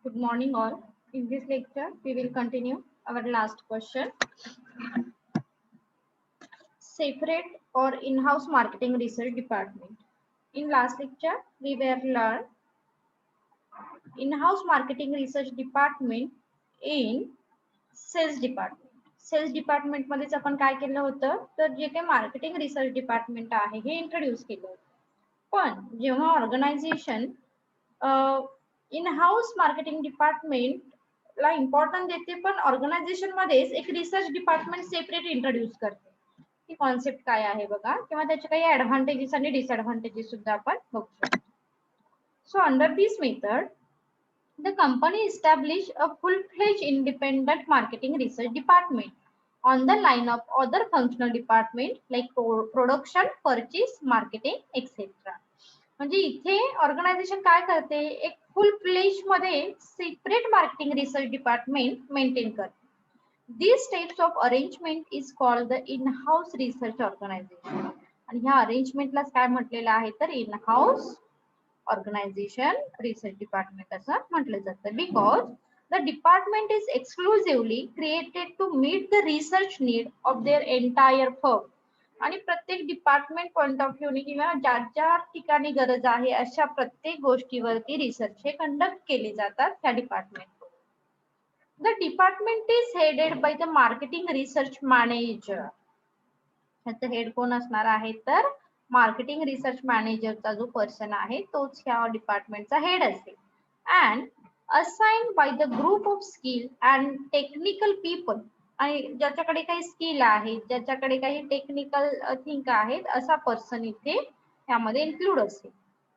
Good morning all. In this lecture, we will continue our last question. Separate or in-house marketing research department. In last lecture, we were learned in-house marketing research department in sales department. Sales department मध्येच आपण काय केलं होतं तर जे काही marketing research department आहे हे introduce केलं होतं. पण जेव्हा organization in house marketing department ला इम्पॉर्टन्स देते पण ऑर्गनायझेशन मध्येच एक रिसर्च डिपार्टमेंट सेपरेट इंट्रोड्यूस करते. ही कॉन्सेप्ट काय आहे बघा किंवा त्याचे काही ऍडव्हान्टेजेस आणि डिसएडव्हान्टेजेस सुद्धा आपण बघू शकतो. So under this method the company established a full-fledged independent marketing research department on the line of other functional department like production, purchase, marketing, etc. म्हणजे इथे ऑर्गनायझेशन काय करते एक फुल फ्लेज मध्ये separate marketing research department maintain करते. These types of arrangement is called the in-house research organization. आणि ह्या अरेंजमेंटला काय म्हटलेलं आहे तर in-house organization research department असं म्हटलं जातं because the department is exclusively created to meet the research need of their entire firm. आणि प्रत्येक डिपार्टमेंट पॉइंट ऑफ व्ह्यू किंवा ज्या ज्या ठिकाणी गरज आहे अशा प्रत्येक गोष्टीवरती रिसर्च हे कंडक्ट केले जातात त्या department. The department is headed by the marketing research manager. ह्याचं हेड कोण असणार आहे तर मार्केटिंग रिसर्च मॅनेजरचा जो पर्सन आहे तोच ह्या डिपार्टमेंटचा हेड असेल. And assigned by the group of skill and technical people. आणि ज्याच्याकडे काही स्किल आहे ज्याच्याकडे काही टेक्निकल थिंक आहेत असा पर्सन इथे यामध्ये इन्क्लूड असेल.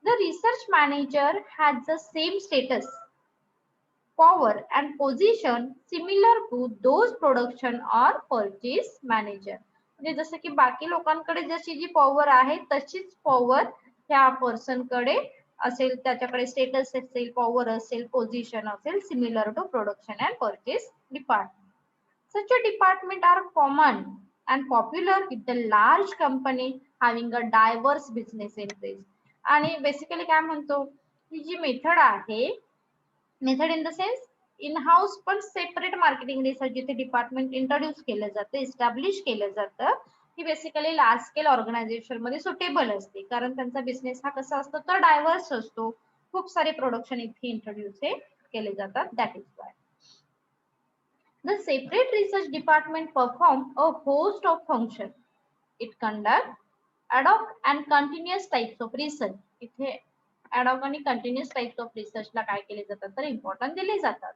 The research manager has the same status power and position similar to those production or purchase manager. म्हणजे जसं की बाकी लोकांकडे जशी जी पॉवर आहे तशीच पॉवर ह्या पर्सन कडे असेल. त्याच्याकडे स्टेटस असेल पॉवर असेल पोझिशन असेल similar to production and purchase department. Such a department are common and popular with the large company having a diverse business interest. आणि बेसिकली काय म्हणतो ही जी मेथड आहे method in the sense in house पण separate marketing research जिथे department introduce केलं जातं establish केलं जातं ही बेसिकली लार्ज स्केल ऑर्गनायझेशन मध्ये सुटेबल असते कारण त्यांचा बिझनेस हा कसा असतो तर डायव्हर्स असतो. खूप सारे प्रोडक्शन इथे इंट्रोड्यूस हे केले जातात. That is why the separate research department perform a host of function. It conduct ad hoc and continuous types of research. इथे ऍडॉक आणि कंटिन्युअस टाइप्स ऑफ रिसर्चला काय केले जातात तर इम्पॉर्टन्स दिले जातात.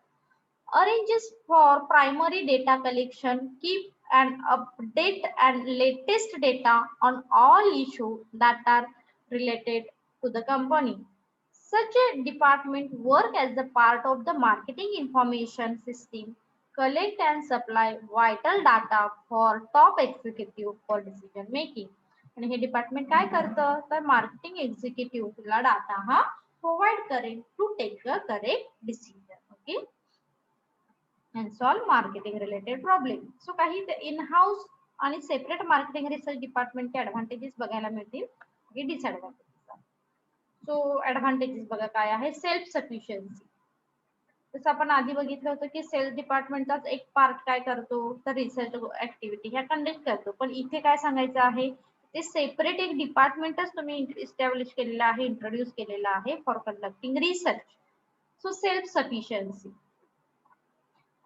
Arranges for primary data collection keep and update and latest data on all issue that are related to the company. Such a department work as the part of the marketing information system, collect and supply vital data for top executive for decision making. आणि हे department काय करतं तर marketing एक्झिक्युटिव्हला data हा provide करेल to take the correct decision. Okay and solve marketing related problem. So काही in house आणि separate marketing research डिपार्टमेंटचे ऍडव्हान्टेजेस बघायला मिळतील की डिसएडव्हान्टेजेस. सो ऍडव्हान्टेजेस बघा काय आहे सेल्फ सफिशियन्सी. जसं आपण आधी बघितलं होतं की सेल्स डिपार्टमेंटचाच एक पार्ट काय करतो तर रिसर्च ऍक्टिव्हिटी ह्या कंडक्ट करतो. पण इथे काय सांगायचं आहे ते सेपरेट एक डिपार्टमेंटच तुम्ही इस्टॅब्लिश केलेलं आहे इंट्रोड्यूस केलेलं आहे for conducting research. So self sufficiency.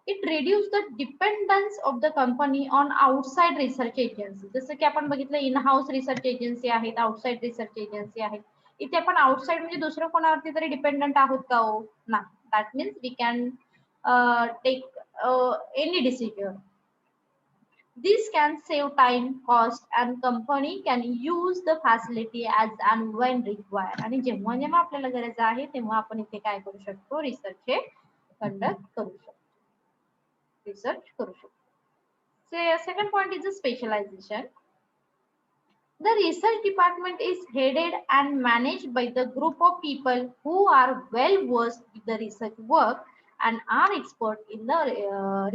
It reduce the dependence of the company on outside research agency. जसं की आपण बघितलं इन हाऊस रिसर्च एजन्सी आहेत आउटसाइड रिसर्च एजन्सी आहेत. इथे आपण आउटसाइड म्हणजे दुसऱ्या कोणावरती तरी डिपेंडंट आहोत का हो नाही. That means we can take any decision. This can save time, cost, and company can use the facility as and when required. आणि जेव्हा जेव्हा आपल्याला गरज आहे तेव्हा आपण इथे काय करू शकतो रिसर्च हे कंडक्ट करू शकतो. रिसर्च करू शकतो. Second point is specialization. The research department is headed and managed by the group of people who are well versed with the research work and are expert in the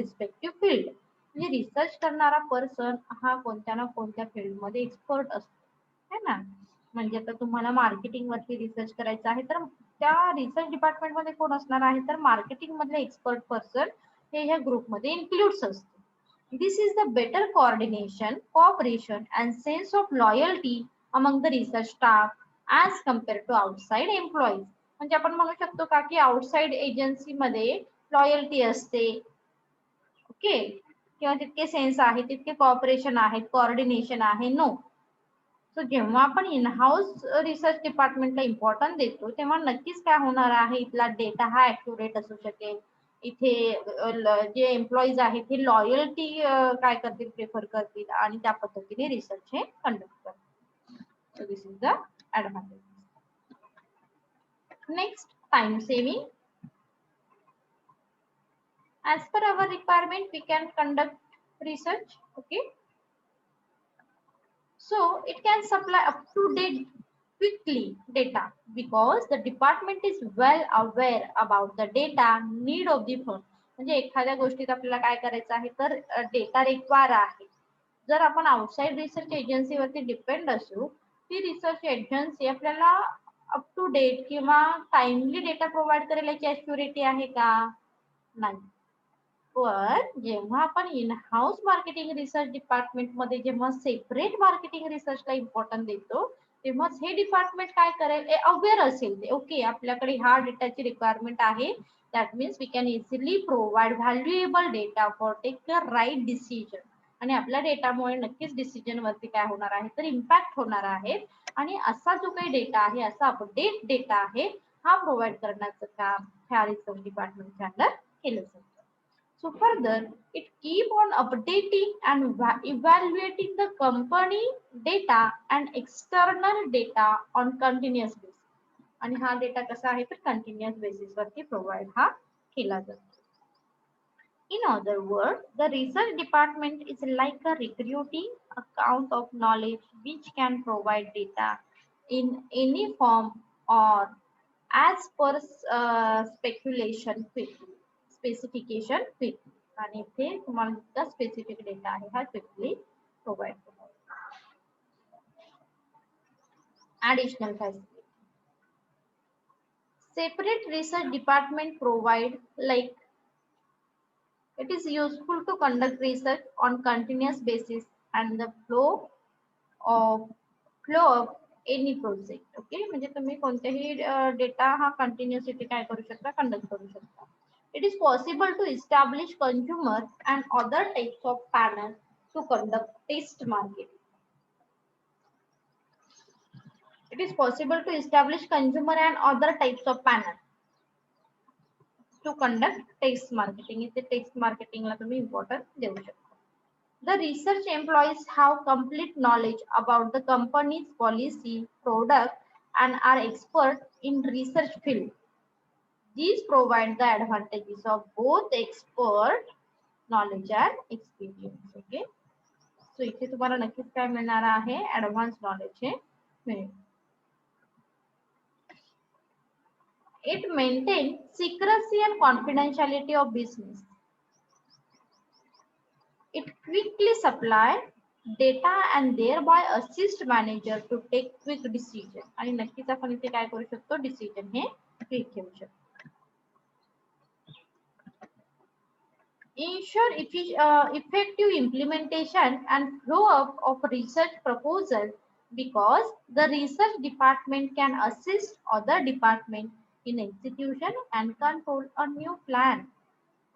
respective field. म्हणजे research करणारा person हा कोणत्या ना कोणत्या field मध्ये expert असतो है ना. म्हणजे आता तुम्हाला मार्केटिंग वरती रिसर्च करायचा आहे तर त्या रिसर्च डिपार्टमेंट मध्ये कोण असणार आहे तर मार्केटिंग मधले एक्सपर्ट पर्सन हे ह्या ग्रुप मध्ये इन्क्लूड्स असते. This is the better coordination, cooperation and sense of loyalty among the research staff as compare to outside employees. म्हणजे आपण म्हणू शकतो का की आउटसाइड एजन्सी मध्ये लॉयल्टी असते, ओके, किंवा तितके सेन्स आहे, तितके कॉपरेशन आहे, कोऑर्डिनेशन आहे, नो. सो जेव्हा आपण इन हाऊस रिसर्च डिपार्टमेंटला इम्पॉर्टन्स देतो तेव्हा नक्कीच काय होणार आहे, इथला डेटा हा ऍक्युरेट असू शकेल. इथे जे एम्प्लॉईज आहेत हे लॉयल्टी काय करतील, प्रेफर करतील आणि त्या पद्धतीने रिसर्च हे कंडक्ट करतील. सो this is the advantage. Next, time saving. As per our requirement, we can conduct research. Okay. So it can supply up to date quickly data because the department is well aware about the data need of the firm. म्हणजे एखाद्या गोष्टीत आपल्याला काय करायचं आहे तर data require आहे. जर आपण आउटसाइड रिसर्च एजन्सी वरती डिपेंड असू, ती रिसर्च एजन्सी आपल्याला अप टू डेट किंवा टाइमली डेटा प्रोव्हाइड करेल याची अश्युरिटी आहे का? नाही. पण जेव्हा आपण इन हाऊस मार्केटिंग रिसर्च डिपार्टमेंट मध्ये जेव्हा सेपरेट मार्केटिंग रिसर्चला इम्पॉर्टन्स देतो तेव्हा हे डिपार्टमेंट काय करेल, अवेअर असेल ते, ओके आपल्याकडे ह्या डेटाची रिक्वायरमेंट आहे, that means we can easily provide valuable data for take the right decision. आणि आपल्या डेटामुळे नक्कीच डिसिजन वरती काय होणार आहे तर इम्पॅक्ट होणार आहे. आणि असा जो काही डेटा आहे, असा अपडेट डेटा आहे, हा प्रोव्हाइड करण्याचं काम ह्या रिसर्च डिपार्टमेंटच्या अंडर केलं जातं. So further, it keep on updating and evaluating the company data and external data on continuous basis. आणि हा डेटा कसा आहे तर कंटिन्युअस बेसिस वरती प्रोव्हाइड हा केला जातो. In other words, the research department is like a recruiting account of knowledge which can provide data in any form or as per speculation quickly. Specification quickly, आणि इथे तुम्हाला जितका स्पेसिफिक डेटा आहे हा क्विकली प्रोव्हाइड करतो. Additional facility. Separate research department provide like it is useful to conduct research on continuous basis and the flow of any project. Okay, म्हणजे तुम्ही कोणतेही डेटा हा कंटिन्युअसली काय करू शकता, कंडक्ट करू शकता. It is possible to establish consumer and other types of panel to conduct test marketing. It is possible to establish consumer and other types of panel to conduct test marketing. इथे test मार्केटिंगला तुम्ही importance देऊ शकता. The research employees have complete knowledge about the company's policy, product, and are expert in research field. These provide the advantages of both expert knowledge and experience. Okay, so इथे तुम्हाला नक्कीच काय मिळणार आहे, advance knowledge हे मिळेल. It maintains secrecy and confidentiality of business. It quickly supply data and thereby assist manager to take quick decision. आणि नक्कीच आपण इथे काय करू शकतो, डिसिजन हे क्विक घेऊ शकतो. Ensure effective implementation and flow up of research proposals because the research department can assist other department in execution and control a new plan.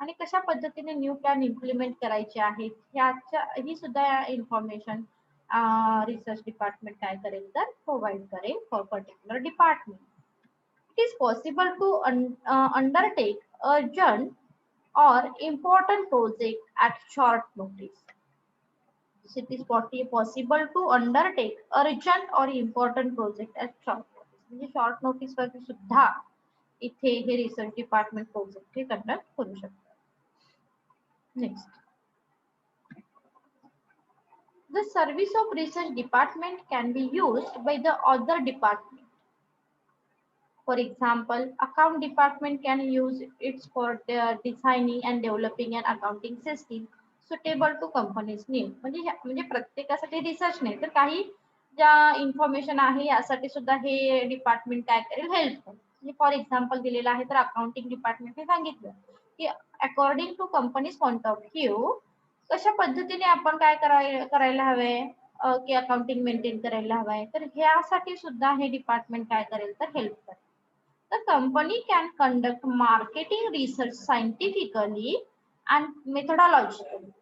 आणि कशा पद्धतीने न्यू प्लॅन इम्प्लिमेंट करायचे आहेत ह्याच्या ही सुद्धा इन्फॉर्मेशन रिसर्च डिपार्टमेंट काय करेल तर प्रोव्हाइड करेल for particular department. It is possible to undertake urgent or important project at short notice. It is possible to undertake urgent or important project at short notice. म्हणजे short notice वरती सुद्धा इथे हे research department project हे conduct करू शकतात. Next, the service of research department can be used by the other department. For example, account department can use it for designing and developing an accounting system suitable to company's need. म्हणजे प्रत्येकासाठी research नाही तर काही ज्या information आहे यासाठी सुद्धा हे department काय करेल, हेल्प करेल. फॉर एक्झाम्पल दिलेलं आहे तर अकाउंटिंग डिपार्टमेंटने सांगितलं की according to company's point of view कशा पद्धतीने आपण काय करायला हवंय की अकाउंटिंग मेंटेन करायला हवंय, तर ह्यासाठी सुद्धा हे डिपार्टमेंट काय करेल तर हेल्प करेल. The company can conduct marketing research scientifically and methodologically.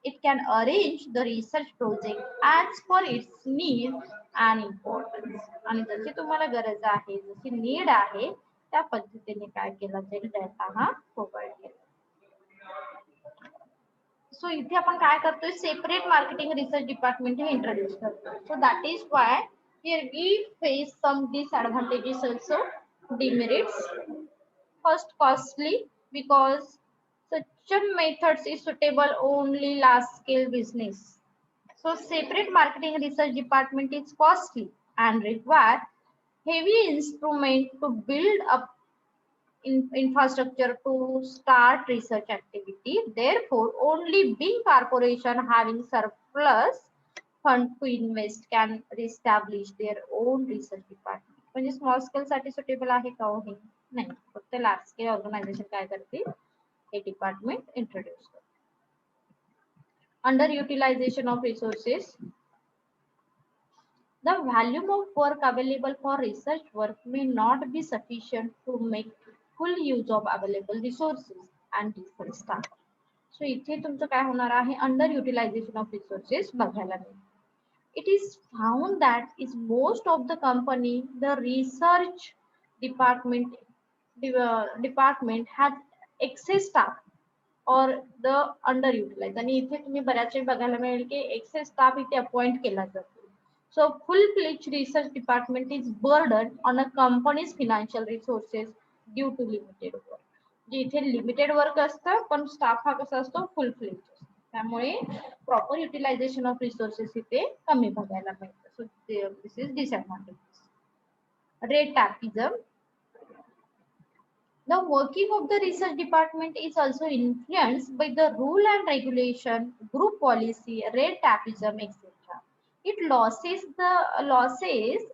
It can arrange the research project as per its need and importance. आणि जशी तुम्हाला गरज आहे, जशी नीड आहे, त्या पद्धतीने काय केला जाईल डेटा हा प्रोव्हाइड केला. सो इथे आपण काय करतोय, सेपरेट मार्केटिंग रिसर्च डिपार्टमेंट हे इंट्रोड्यूस करतोय. So that is why here we face some disadvantages also, demerits. First, costly, because such a methods is suitable only large scale business. So separate marketing research department is costly and require heavy instrument to build up infrastructure to start research activity. Therefore, only big corporation having surplus fund to invest can establish their own research department. म्हणजे small scale साठी suitable आहे का हो हे? नाही, फक्त large scale organization काय करते, हे डिपार्टमेंट इंट्रोड्यूस करते. Under utilization of resources. The volume of work available for research work may not be sufficient to make full use of available resources and research staff. So इथे तुमचं काय होणार आहे, under utilization of resources बघायला मिळेल. It is found that is most of the company the research department has excess staff or the underutilized. आणि इथे तुम्ही बऱ्याच वेळ बघायला मिळेल की excess staff इथे अपॉइंट केला जातो. So full-fledged research department is burdened on a company's financial resources due to limited work. इथे लिमिटेड वर्क असतं पण स्टाफ हा कसा असतो, फुल फ्लेज असतो. त्यामुळे प्रॉपर युटिलायझेशन ऑफ रिसोर्सेस इथे कमी बघायला मिळतं. So this is disadvantage. Red tapism. The working of the research department is also influenced by the rule and regulation, group policy, rate tapism, etc. It loses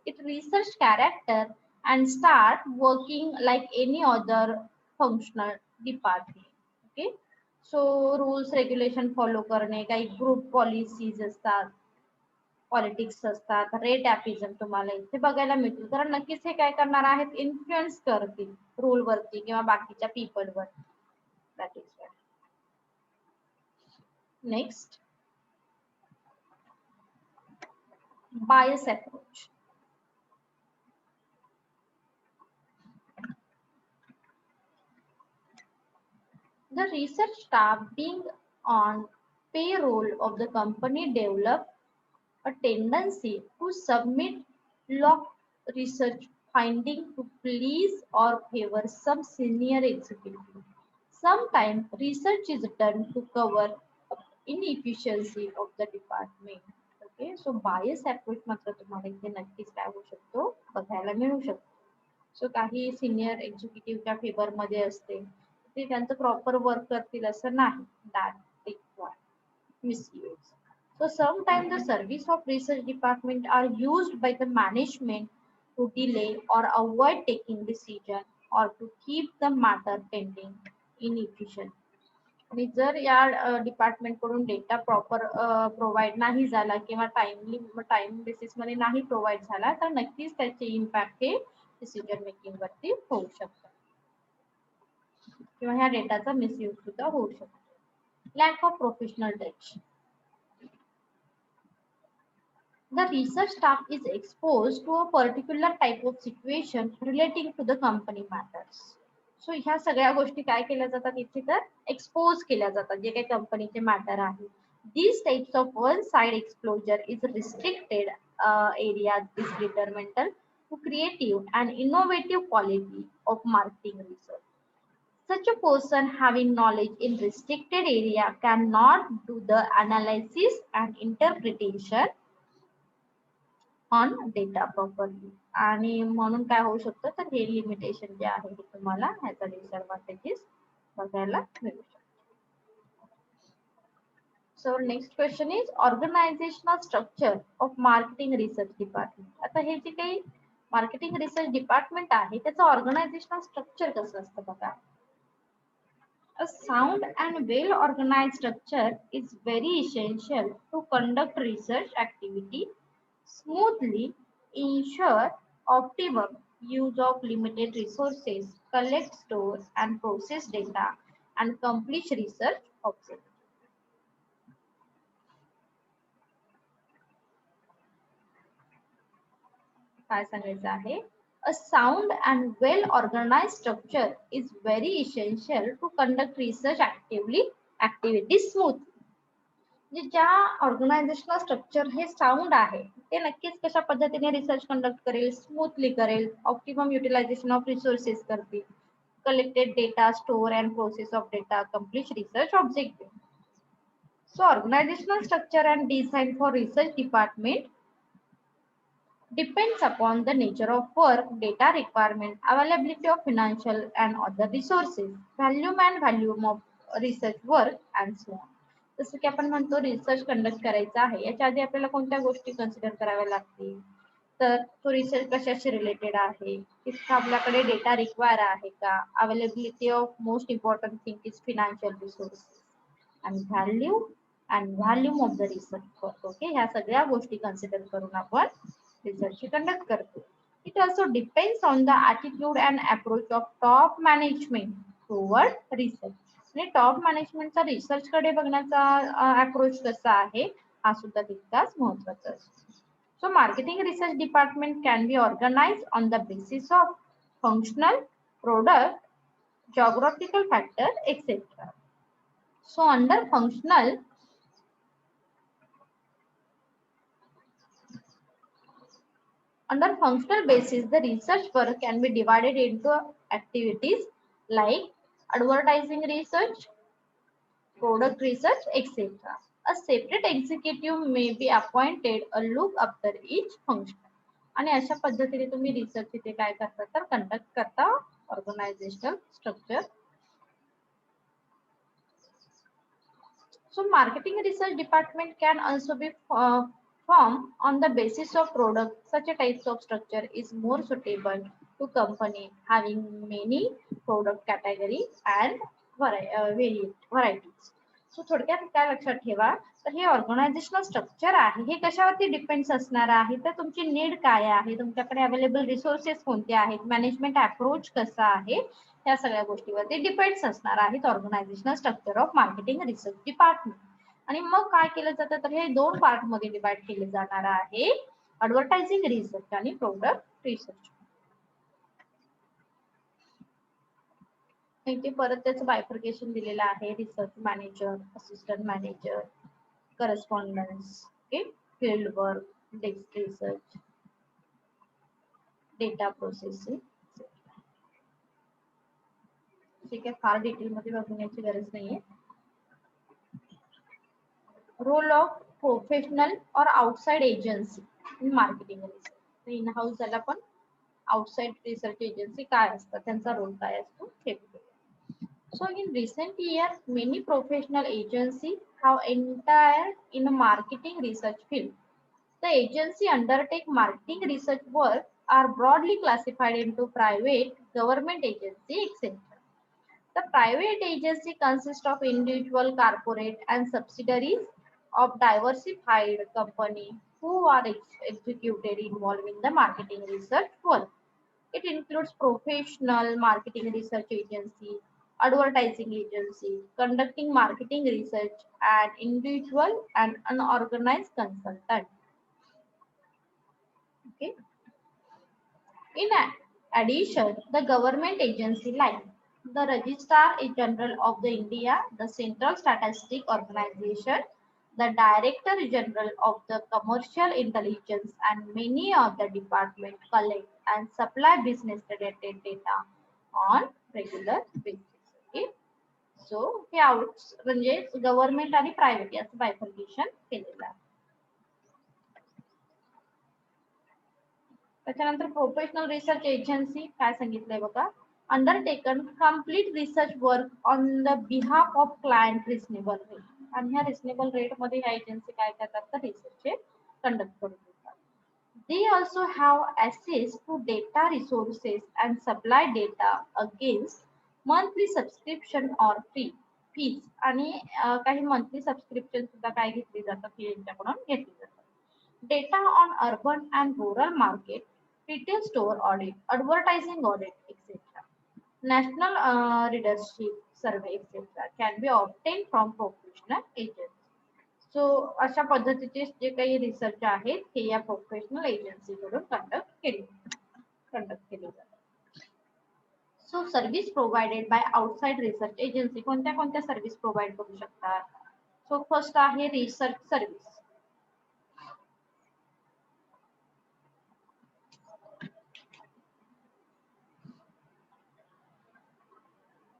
its research character and start working like any other functional department. Okay, so rules regulation follow करणे, काही group policies असतात, politics असतात, rate ॲपिझम तुम्हाला इथे बघायला मिळतील. कारण नक्कीच हे काय करणार आहेत, इन्फ्लुएन्स करतील रूल वरती किंवा बाकीच्या पीपल वर. That is why. Next, bias approach. The research staff being on payroll of the company develop a tendency to submit locked research finding to please or favor some senior executive. Sometimes research is done to cover inefficiency of the department. Okay, so bias approach मात्र तुम्हाला इथे नक्कीच काय होऊ शकतो, बघायला मिळू शकतो. सो काही सिनियर एक्झिक्युटिव्हच्या फेवर मध्ये असते, ते त्यांचं प्रॉपर वर्क करतील असं नाही. That misuse. So sometimes the service of research department are used by the management to delay or avoid taking decision or to keep the matter pending inefficient. आणि जर या डिपार्टमेंट कडून डेटा प्रॉपर प्रोव्हाइड नाही झाला किंवा time basis मध्ये नाही provide झाला तर नक्कीच त्याचे इम्पॅक्ट हे डिसिजन मेकिंग वरती होऊ शकतात किंवा ह्या डेटाचा मिसयूज सुद्धा होऊ शकतो. Lack of professional touch. The research staff is exposed to a particular type of situation relating to the company matters. So ह्या सगळ्या गोष्टी काय केल्या जातात इथे तर एक्सपोज केल्या जातात, जे काही कंपनीचे मॅटर आहे. These types of one side exposure is restricted area is detrimental to creative and innovative quality of marketing research. Such a person having knowledge in restricted area cannot do the analysis and interpretation on data properly. आणि म्हणून काय होऊ शकतं तर हे limitation जे आहे हे तुम्हाला ह्याचा disadvantages बघायला मिळू शकतो. So next question is organisational structure of marketing research department. आता हे जे काही मार्केटिंग रिसर्च डिपार्टमेंट आहे त्याचं ऑर्गनायझेशनल स्ट्रक्चर कसं असतं बघा. A sound and well organized structure is very essential to conduct research activity smoothly, ensure optimum use of limited resources, collect, store, and process data, and complete research objectives. काय सांगायचं आहे? A sound and well organized structure is very essential to conduct research activities smoothly. म्हणजे ज्या organisational structure हे sound आहे ते नक्कीच कशा पद्धतीने रिसर्च कंडक्ट करेल, स्मूथली करेल, ऑप्टिमम युटिलायझेशन ऑफ रिसोर्सेस करतील, collected data, store and process of data, complete research objective. So organizational structure and design for research department depends upon the nature of work, data requirement, availability of financial and other resources, volume of research work and so on. जसं की आपण म्हणतो research conduct करायचा आहे याच्या आधी आपल्याला कोणत्या गोष्टी कन्सिडर कराव्या लागतील, तर तो रिसर्च कशाशी रिलेटेड आहे, तिथं आपल्याकडे डेटा रिक्वायर आहे का, availability of most important thing is financial resources आणि volume of the research work. Okay, ह्या सगळ्या गोष्टी कन्सिडर करून आपण रिसर्च कंडक्ट करतो. It also depends on the attitude and approach of top management toward research. म्हणजे टॉप मॅनेजमेंटचा research कडे बघण्याचा अप्रोच कसा आहे हा सुद्धा तितकाच महत्वाचा असतो. So marketing research department can be organized on the basis of functional, product, geographical factor, etc. So under functional basis, the research work can be divided into activities like advertising research, product research, etc. A separate executive may be appointed to look after each function. आणि अशा पद्धतीने तुम्ही research इथे काय करता तर conduct करता organisational structure. So marketing research department can also be formed on the basis of product. Such a types of structure is more suitable to company having many product category and varieties. So थोडक्यात काय लक्षात ठेवा तर हे organisational structure आहे हे कशावरती depends असणार आहे तर तुमची नीड काय आहे, तुमच्याकडे अवेलेबल रिसोर्सेस कोणते आहेत, मॅनेजमेंट अप्रोच कसा आहे, या सगळ्या गोष्टीवरती डिपेंड्स असणार आहेत organisational structure of marketing research department. आणि मग काय केलं जातं तर हे दोन पार्ट मध्ये डिवाइड केले जाणार आहे, ऍडव्हर्टायझिंग रिसर्च आणि प्रोडक्ट रिसर्च. इथे परत त्याचं बायफर्केशन दिलेलं आहे, research manager, assistant manager, correspondence, okay, field work, desk research, data processing. ठीक आहे, फार डिटेल मध्ये बघण्याची गरज नाहीये. रोल ऑफ प्रोफेशनल और outside agency in marketing research. In house झाला पण आउटसाइड रिसर्च एजन्सी काय असतात त्यांचा रोल काय असतो हे. So in recent years, many professional agencies have entered in a marketing research field. The agency undertake marketing research work are broadly classified into private, government agency, etc. The private agency consists of individual, corporate, and subsidiaries of diversified company who are executed involved in the marketing research work. It includes professional marketing research agency, advertising agency, conducting marketing research, and individual and unorganized consultant. Okay. In addition, the government agency like the Registrar General of the India, the Central Statistic Organization, the Director General of the Commercial Intelligence, and many of the departments collect and supply business related data on regular basis. Okay. So hey out म्हणजे government आणि private याचं bifurcation केलेलं आहे. त्याच्यानंतर professional research agency काय सांगितलंय बघा, undertaken complete research work on the behalf of client reasonable rate. आणि ह्या रिजनेबल रेट मध्ये ह्या एजन्सी काय करतात तर रिसर्च कंडक्ट करून देतात. They also have access to data resources and supply data against monthly subscription or fees आणि काही monthly subscription सुद्धा काय घेतली जातात फी यांच्याकडून घेतली जातात. Data on urban and rural market, retail store audit, advertising audit, etc. National readership survey, etc. can be obtained from professional agents. सो अशा पद्धतीचे जे काही रिसर्च आहेत हे या प्रोफेशनल एजन्सी कडून कंडक्ट केले जातात. So service provided by outside research agency कोणत्या कोणत्या सर्व्हिस प्रोव्हाइड करू शकतात. सो फर्स्ट आहे research service.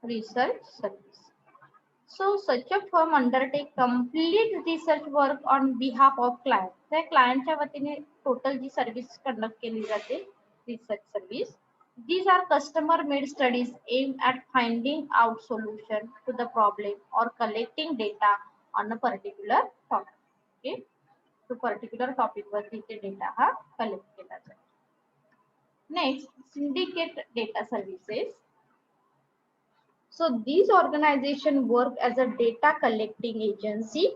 Research service. So such a firm undertake complete research work on behalf of client. त्या क्लायंटच्या वतीने टोटल जी सर्व्हिस कंडक्ट केली जाते research service. These are customer made studies aimed at finding out solution to the problem or collecting data on a particular topic. Okay, so particular topic वरती ते data हा collect केला जातो. Next, syndicate data services. So these organizations work as a data collecting agency.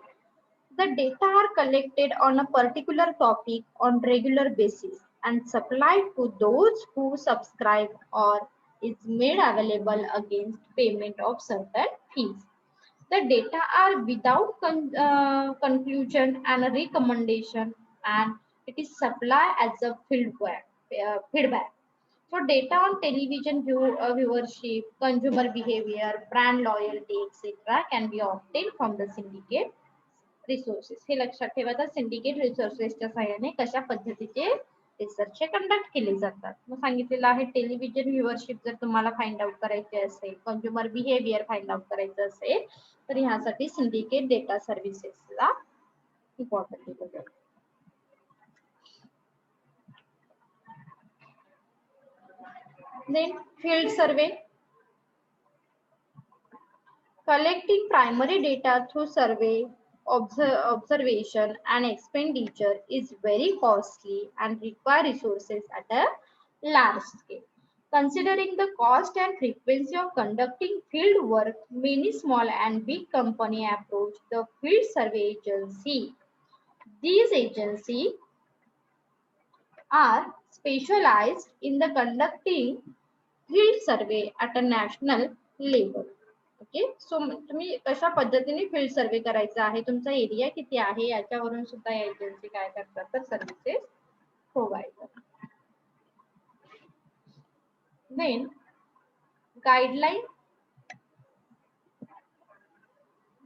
The data are collected on a particular topic on regular basis and supplied to those who subscribe or is made available against payment of certain fees. The data are without conclusion and a recommendation, and it is supplied as a feedback. So data on television viewership, consumer behavior, brand loyalty, etc. can be obtained from the syndicate resources. हे लक्षात ठेवा तर syndicate रिसोर्सेसच्या सहाय्याने कशा पद्धतीचे research conduct केले जातात. मग सांगितलेलं आहे टेलिव्हिजन व्ह्यूअरशिप जर तुम्हाला फाइंड आउट करायचे असेल, कंझ्युमर बिहेवियर फाइंड आउट करायचं असेल तर ह्यासाठी सिंडिकेट डेटा सर्व्हिसेसला इम्पॉर्टंट दिलं जाईल. Then field survey. Collecting primary data through survey, observation and expenditure is very costly and require resources at a large scale. Considering the cost and frequency of conducting field work, many small and big companies approach the field survey agency. These agencies are specialized in the conducting field survey at a national level. Okay, so तुम्ही कशा पद्धतीने field survey करायचा आहे, तुमचा area किती आहे याच्यावरून सुद्धा या एजन्सी काय करतात तर सर्व्हिसेस प्रोव्हाइड करतात. Then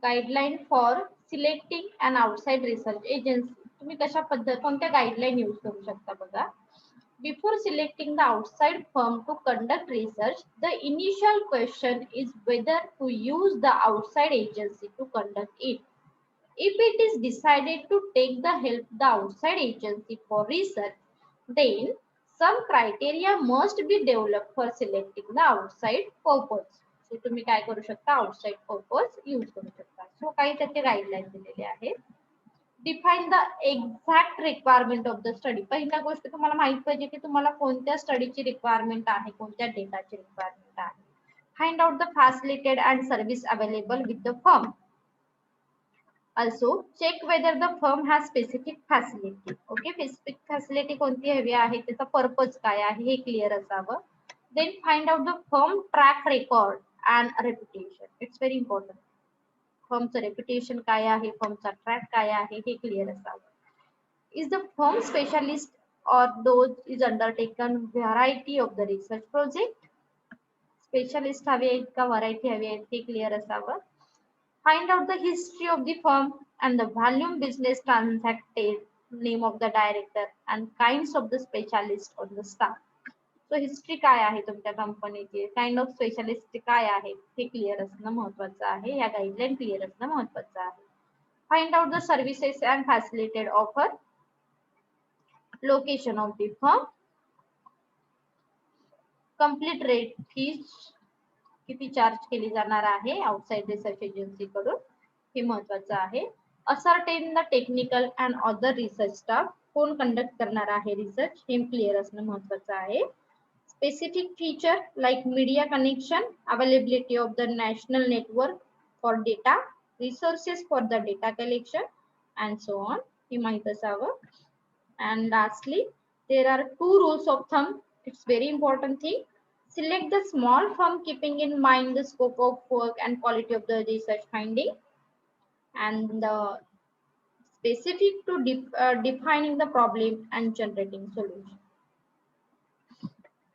guideline for selecting an outside research agency. तुम्ही कशा पद्धत कोणत्या गाइडलाइन यूज करू शकता बघा. Before selecting the outside firm to conduct research, the initial question is whether to use the outside agency to conduct it. If it is decided to take the help of the outside agency for research, then some criteria must be developed for selecting the outside purpose. So तुम्ही काय करू शकता, outside purpose use करू शकता. So काही त्याचे guideline दिलेले आहेत. Define the exact requirement of the study. पहिल्या गोष्ट तुम्हाला माहित पाहिजे की तुम्हाला कोणत्या स्टडीची रिक्वायरमेंट आहे, कोणत्या डेटाची रिक्वायरमेंट आहे. Find out the facilitated and service available with the firm. Also check whether the firm has specific facility. Okay, specific facility कोणती हवी आहे, त्याचा पर्पज काय आहे हे क्लिअर असावं. Then find out the firm track record and reputation. It's very important. फर्मचं reputation काय आहे, फर्मचा ट्रॅक काय आहे हे क्लिअर असावं. Is the firm specialist or does is undertaken variety of the research project. Specialist हवे आहेत का व्हरायटी हवी आहेत हे क्लिअर असावं. Find out the history of the firm and the volume business transacted, name of the director and kinds of the specialist on the staff. So history काय आहे तुमच्या कंपनीची, काइंड ऑफ स्पेशलिस्ट काय आहे हे क्लिअर असणं महत्वाचं आहे. या गाइडलाइन क्लिअर असणं महत्वाचं आहे. Find out the services and फॅसिलिटेड offer, location of the firm, complete rate, fees किती चार्ज केली जाणार आहे आउटसाइड रिसर्च एजन्सी कडून हे महत्वाचं आहे. Ascertain the technical and other research staff कोण कंडक्ट करणार आहे रिसर्च हे क्लिअर असणं महत्वाचं आहे. Specific feature like media connection, availability of the national network for data, resources for the data collection and so on, हे माहित असावं. And lastly, there are two rules of thumb. It's very important thing. Select the small firm keeping in mind the scope of work and quality of the research finding, and the specific to defining the problem and generating solution.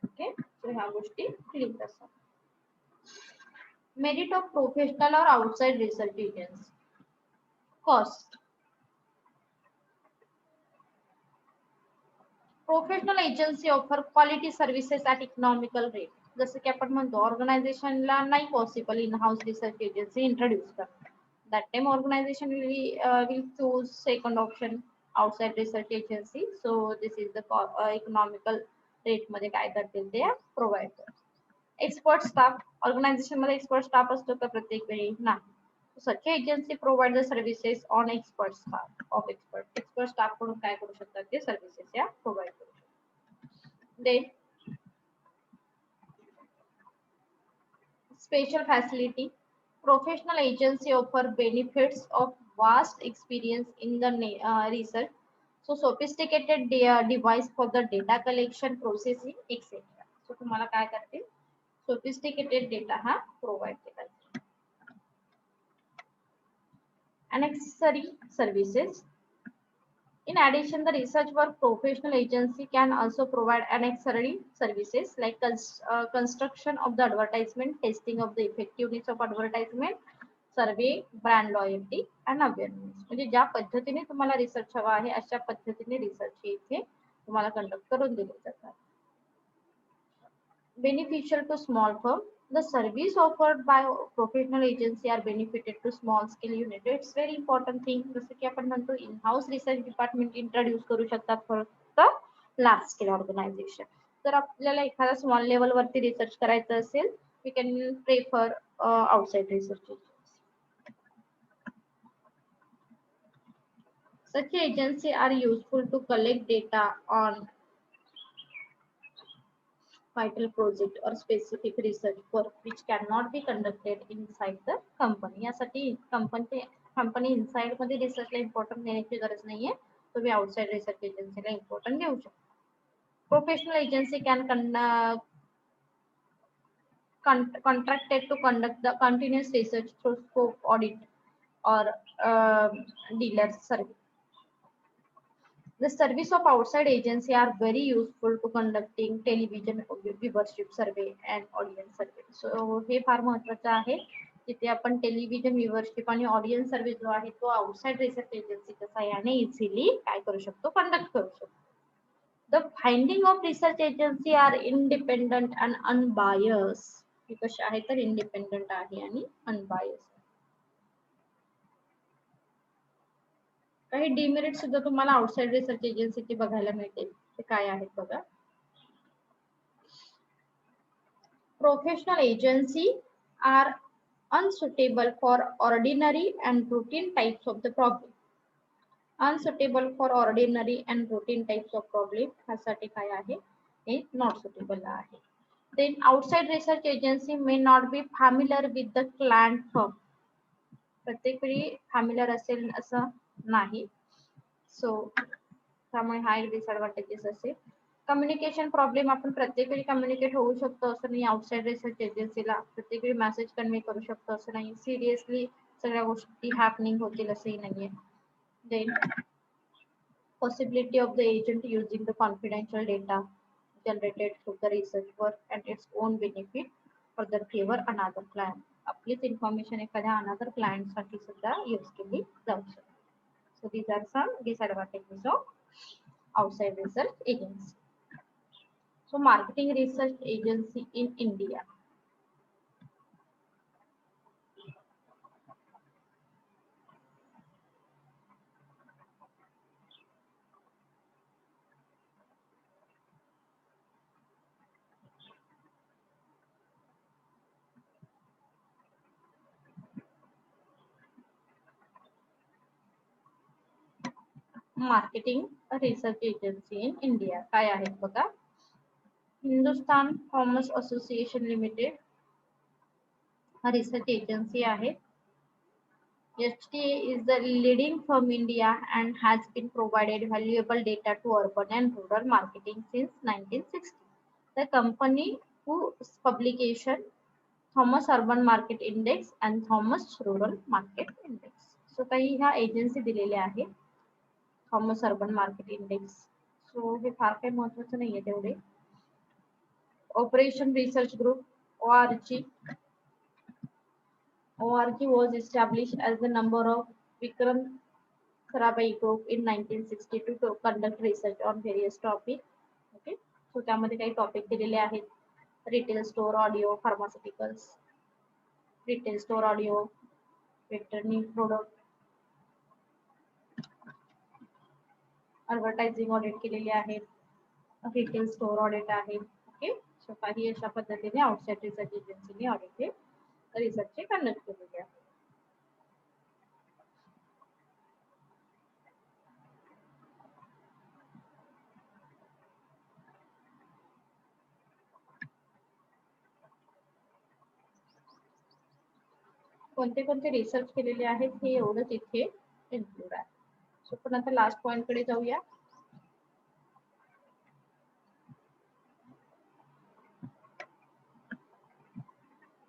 Okay, so ह्या गोष्टी clear असतात. Merit of professional or outside research agency. Cost. Professional agency offer quality services at economical rate. जसं की आपण म्हणतो ऑर्गनायझेशनला नाही possible in house research agency introduce करणं. That time organisation will choose second option outside research agency. So this is the economical rate मध्ये काय करतील ते प्रोव्हाइड करतात. Expert staff. ऑर्गनायझेशन मध्ये एक्सपर्ट स्टाफ असतो का प्रत्येक वेळी? नाही. Such agency provide the services on expert staff of expert staff कडून काय करू शकतात ते सर्व्हिसेस या प्रोव्हाइड करू शकतात. Then special facility. Professional agency offer benefits of vast experience in the research, so sophisticated device for the data collection, processing, etc. So तुम्हाला काय करतील? Sophisticated data हा प्रोव्हाइड केला. Accessory services. In addition, the research work professional agency can also provide accessory services like construction of the advertisement, testing of the effectiveness of advertisement, survey, brand loyalty and awareness. म्हणजे ज्या पद्धतीने तुम्हाला research हवा आहे अशा पद्धतीने research इथे तुम्हाला कंडक्ट करून दिले जातात. Beneficial to small firm. The service offered by professional agency are benefited to small scale unit. It's very important thing. जसं की आपण म्हणतो इन हाऊस रिसर्च डिपार्टमेंट इंट्रोड्यूस करू शकतात फक्त लार्ज स्केल ऑर्गनायझेशन. जर आपल्याला एखाद्या स्मॉल लेवल वरती रिसर्च करायचं असेल, we can prefer outside research agency. Such agency are useful to collect data on vital project or specific research work which cannot be conducted inside the company. यासाठी company inside मध्ये रिसर्चला importance देण्याची गरज नाहीये. तुम्ही outside research एजन्सीला importance देऊ शकता. Professional agency can contracted to conduct the continuous research through scope audit or dealer survey. The service of outside agency are very useful to conducting television viewership survey and audience survey. So हे फार महत्त्वाचं आहे. जिथे आपण television व्ह्यूअरशिप आणि audience survey जो आहे तो outside research एजन्सीच्या सहाय्याने easily काय करू शकतो? कंडक्ट करू शकतो. The finding of research agency are independent and unbiased. हे कसे आहे तर इंडिपेंडंट आहे आणि अनबायस्ड. काही डिमेरिट सुद्धा तुम्हाला आउटसाइड रिसर्च एजन्सीचे बघायला मिळतील. ते काय आहेत बघा. Professional agency are unsuitable for ordinary and routine types of the problem. Unsuitable for ordinary and routine types of problem ह्यासाठी काय आहे? हे not suitable आहे. Then outside research agency may not be familiar with the client firm. प्रत्येक वेळी familiar असेल असं नाही. सो त्यामुळे हा एक डिसएडव्हान्टेजेस असेल. Communication problem. आपण प्रत्येक वेळी कम्युनिकेट होऊ शकतो असं नाही. आउटसाइड रिसर्च एजन्सीला प्रत्येक वेळी मेसेज कन्वे करू शकतो असं नाही. सिरियसली सगळ्या गोष्टी हॅपनिंग होतील असंही नाहीये. Then possibility of the agent using the confidential data generated through the research work and its own benefit for the favor another client. आपलीच इन्फॉर्मेशन एखाद्या अनदर क्लायंट साठी सुद्धा यूज केली जाऊ शकते. So these are some disadvantages of outside research agency. So marketing research agency in India. Marketing research agency in India काय आहेत बघा. हिंदुस्तान फार्मर्स असोसिएशन लिमिटेड हा रिसर्च एजन्सी आहे. HTA is the leading firm in India and has been provided valuable data to urban and rural marketing since 1960. The company whose publication Thomas Urban Market Index and Thomas Rural Market Index. So काही ह्या agency दिलेल्या आहेत. Thomas urban market index. So हे फार काही महत्वाचं नाहीये तेवढे. Operation Research Group ORG. ORG was established as the number of Vikram Sarabhai Group in 1962 to conduct research on various topics. Okay, so त्यामध्ये काही टॉपिक दिलेले आहेत. Retail store audio, pharmaceuticals, retail store audio, veterinary product, advertising audit केलेले आहेत, retail store audit आहे. Okay, सो काही अशा पद्धतीने आउटसाइड रिसर्च एजन्सीने ऑडिट हे रिसर्चचे कंडक्ट केलेले आहे. कोणते कोणते रिसर्च केलेले आहेत हे एवढंच इथे इन्क्लूड आहे. सो पण आता लास्ट पॉइंट कडे जाऊया.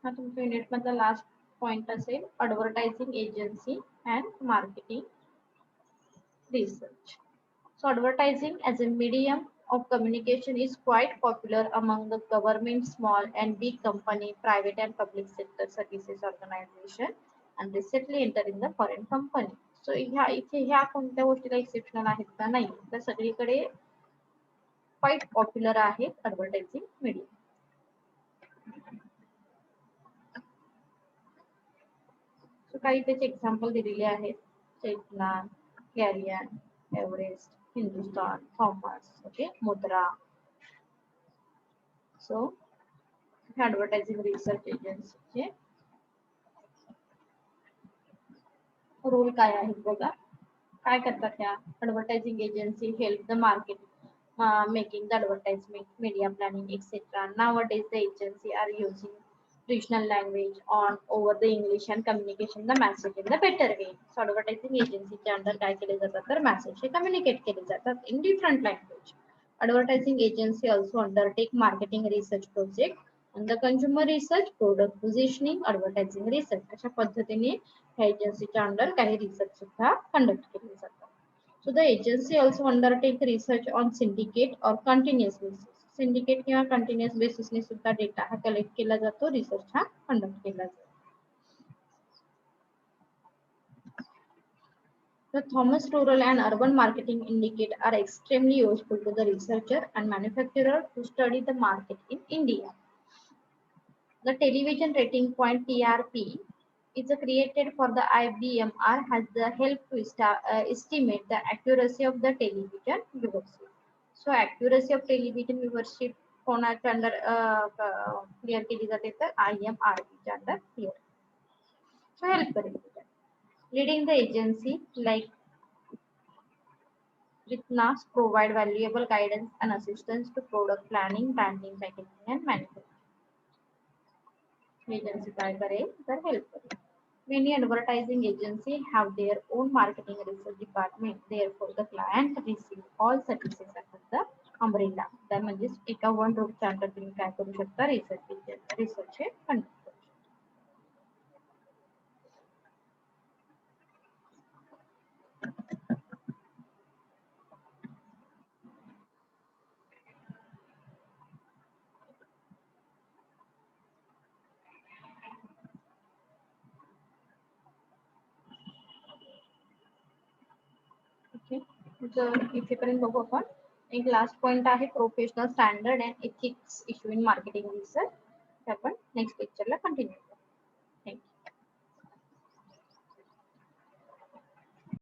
हा तुमच्या युनिट मधला लास्ट पॉइंट असेल advertising agency and marketing research. So advertising as a medium of communication is quite popular among the government, small and big company, private and public sector services organization and recently entered in the foreign company. So ह्या कोणत्या गोष्टीला exceptional आहेत का? नाही, तर सगळीकडे quite popular आहे advertising medium. सो काही त्याचे एक्झाम्पल दिलेले आहेत. चेतनान, कॅरियन, एव्हरेस्ट, हिंदुस्तान, थॉमस, ओके, मुद्रा. सो ॲडव्हर्टायझिंग रिसर्च एजन्सीचे रोल काय आहेत बघा. काय करतात त्या advertising agency? Help the market making the advertisement, media planning, etc. Nowadays the agency are using regional language on over the English and communication the message in the better way. So advertising agency च्या under काय केले जातात तर message हे communicate केले जातात in different language. Advertising agency also undertake marketing research project and the consumer research, product positioning, advertising research अशा पद्धतीने ह्या एजन्सीच्या अंडर काही रिसर्च सुद्धा कंडक्ट केले जातात. So the agency also undertake research on syndicate or continuous basis. Syndicate किंवा continuous basis ने सुद्धा डेटा हा कलेक्ट केला जातो, रिसर्च हा कंडक्ट केला जातो. The Thomas Rural and Urban Marketing Indicate are extremely useful to the researcher and manufacturer to study the market in India. The television rating point TRP is created for the IBMR has the help to estimate the accuracy of the television viewership. So accuracy of television viewership कोणाच्या under clear केली जाते तर IMRB च्या under clear. So help करेल. Leading the agency like Ritnas provide valuable guidance and assistance to product planning, branding, packaging and manufacturing. Agency काय करेल तर help करेल. Many advertising agencies have their own marketing research department. Therefore, the client receive all services under the umbrella. त्या म्हणजे एका one रूफच्या under तुम्ही काय करू शकता रिसर्च हे कंडक्ट करू शकता. ओके, तर इथेपर्यंत बघू आपण. एक लास्ट पॉइंट आहे professional standard and ethics issue in marketing research. आपण नेक्स्ट लेक्चरला कंटिन्यू करू.